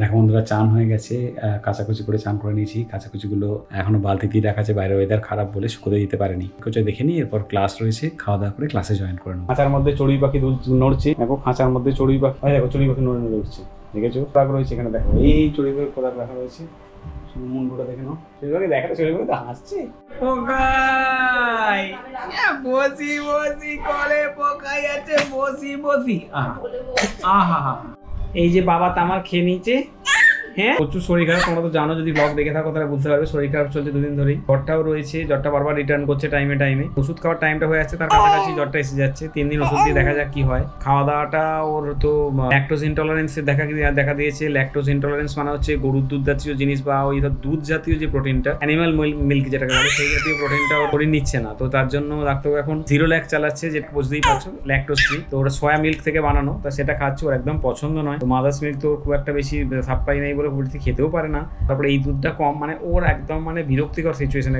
দেখো বন্ধুরা, চান হয়ে গেছে, কাচাকুচি করে চান করে নিয়েছি। কাচাকুচিগুলো এখনো বালতিতেই রাখা আছে, বাইরে ওয়েদার খারাপ বলে শুকোতে দিতে পারেনি। কোচে দেখে নিই, এরপর ক্লাস রয়েছে, খাওয়া দাওয়া করে ক্লাসে জয়েন করে নেবো। খাঁচার মধ্যে চড়ুই পাখি নড়ছে, দেখো খাঁচার মধ্যে চড়ুই পাখি, দেখো চড়ুই পাখি নড়ে নড়ে উঠছে, দেখেছো? রাগ রয়েছে এখানে, দেখো এই চড়ুই পাখি কোথায় রাখা রয়েছে, মুন্ডুটা দেখে নাও। চড়ুই পাখি দেখা, চড়ুই পাখি তো হাসছে। পোকাই বসি বসি করে পোকাই আছে, বসি বসি। আহা, এই যে বাবা তামার খেয়ে নিয়েছে। হ্যাঁ, প্রচুর শরীর খারাপ, তোমরা তো জানো, যদি ব্লগ দেখে থাকো তাহলে বুঝতে পারবে। শরীর খারাপ চলছে দুদিন ধরেই, জ্বরটাও রয়েছে, জ্বরটা বারবার রিটার্ন করছে টাইমে। ওষুধ খাওয়ার টাইমটা হয়ে যাচ্ছে, তার কাছাকাছি জ্বরটা এসে যাচ্ছে। 3 দিন ওষুধ দিয়ে দেখা যাক কি হয়। খাওয়া দাওয়াটা ওর তো ল্যাকটোজ ইনটলারেন্সের দেখা দিয়েছে। ল্যাকটোজ ইনটলারেন্স মানে হচ্ছে গরুর দুধ জাতীয় জিনিস বা ওই দুধ জাতীয় যে প্রোটিনটা, অ্যানিমাল মিল্ক যেটাকে বলে, সেই জাতীয় প্রোটিনটা ওর শরীর নিচ্ছে না। তো তার জন্য ডাক্তার এখন 0 ল্যাক চালাচ্ছে, যেটা বুঝতেই পারছো ল্যাকটোজ ফ্রি। তো ওরা সয়া মিল্ক থেকে বানানো, তা সেটা খাচ্ছে, ওর একদম পছন্দ নয়। তো মাদার্স মিল্ক তো খুব একটা বেশি সাপ্লাই নেই বলে খেতেও পারে না। তারপরে এই দুধটা কম, মানে ওর একদম মানে বিরক্তিকর সিচুয়েশন।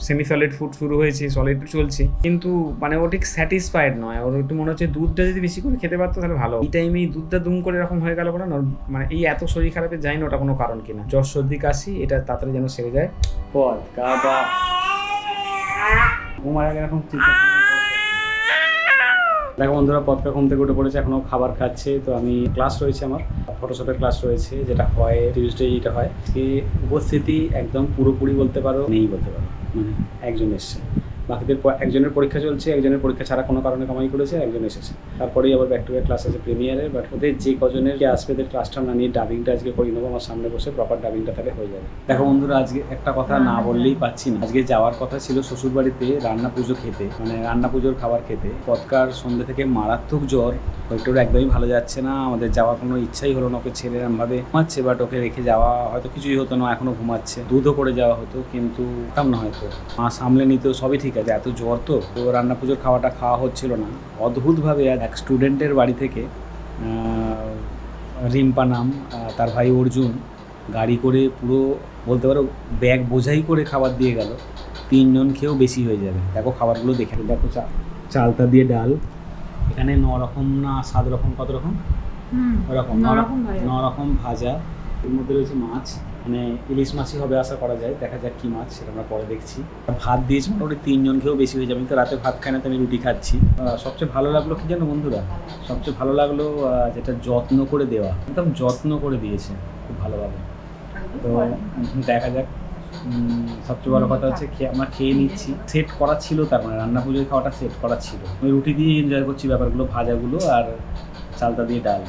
সেমি সলিড ফুড শুরু হয়েছে, সলিড চলছে, কিন্তু মানে ও ঠিক স্যাটিসফাইড নয়। ওর একটু মনে হচ্ছে দুধটা যদি বেশি করে খেতে পারতো তাহলে ভালো। এই টাইমে দুধটা দুম করে এরকম হয়ে গেল বলে না, মানে এই এত শরীর খারাপের যাই না ওটা কোনো কারণ কিনা। জ্বর সর্দি কাশি এটা তাড়াতাড়ি যেন সেরে যায়। পদ কাবা ঘুমার আগে এরকম চিন্তা। দেখো বন্ধুরা, পদকা ঘুম থেকে উঠে পড়েছে, এখনো খাবার খাচ্ছে। তো আমি ক্লাস রয়েছে, আমার ফটোশপের ক্লাস রয়েছে, যেটা হয় টিউসডে, এটা হয়। উপস্থিতি একদম পুরোপুরি বলতে পারো নেই, বলতে পারো, মানে একজন এসছে, বাকিদের একজনের পরীক্ষা চলছে, একজনের পরীক্ষা ছাড়া কোনো কারণে কামাই করেছে, একজন এসেছে। তারপরেই আবার ব্যাক টু ব্যাক ক্লাস আছে প্রিমিয়ারের। বাট ওদের যে কজনের কে আসবে এদের ক্লাসটা না নিয়ে ডাবিংটা আজকে করে নেবো, আমার সামনে বসে প্রপার ডাবিংটা তাহলে হয়ে যাবে। দেখো বন্ধুরা, আজকে একটা কথা না বললেই পাচ্ছি না। আজকে যাওয়ার কথা ছিল শ্বশুরবাড়িতে রান্না পুজো খেতে, মানে রান্না পুজোর খাবার খেতে। পদকার সন্ধ্যে থেকে মারাত্মক জ্বর, ওইটার একদমই ভালো যাচ্ছে না। আমাদের যাওয়ার কোনো ইচ্ছাই হলো না, ওকে ছেড়ে এরমভাবে ঘুমাচ্ছে। বাট ওকে রেখে যাওয়া হয়তো কিছুই হতো না, এখনো ঘুমাচ্ছে। দুধও করে যাওয়া হতো, কিন্তু তাম না, হয়তো মা সামলে নিতেও সবই ঠিক আছে। এত জ্বর তো রান্না পুজোর খাওয়াটা খাওয়া হচ্ছিল না। অদ্ভুতভাবে এক স্টুডেন্টের বাড়ি থেকে রিম্পা নাম, তার ভাই অর্জুন, গাড়ি করে পুরো বলতে পারো ব্যাগ বোঝাই করে খাবার দিয়ে গেল। 3 জন খেয়েও বেশি হয়ে যাবে। দেখো খাবারগুলো দেখে, দেখো চালতা দিয়ে ডাল, এখানে 9 রকম না 7 রকম, কত রকম, ওরকম 9 রকম ভাজা। এর মধ্যে রয়েছে মাছ, মানে ইলিশ মাছই হবে আশা করা যায়। দেখা যাক কি মাছ, সেটা আমরা পরে দেখছি। ভাত দিয়েছি, মোটামুটি 3 জন খেয়েও বেশি হয়ে যাবে। আমি তো রাতে ভাত খাই না, তো আমি রুটি খাচ্ছি। সবচেয়ে ভালো লাগলো কি জানো বন্ধুরা, সবচেয়ে ভালো লাগলো যেটা যত্ন করে দেওয়া, একদম যত্ন করে দিয়েছে খুব ভালোভাবে। তো দেখা যাক। সবচেয়ে বড় কথা হচ্ছে আমরা খেয়ে নিচ্ছি, সেট করা ছিল, তার মানে রান্না পুজোর খাওয়াটা সেট করা ছিল। আমি রুটি দিয়ে এনজয় করছি ব্যাপারগুলো, ভাজাগুলো আর চালতা দিয়ে ডাল।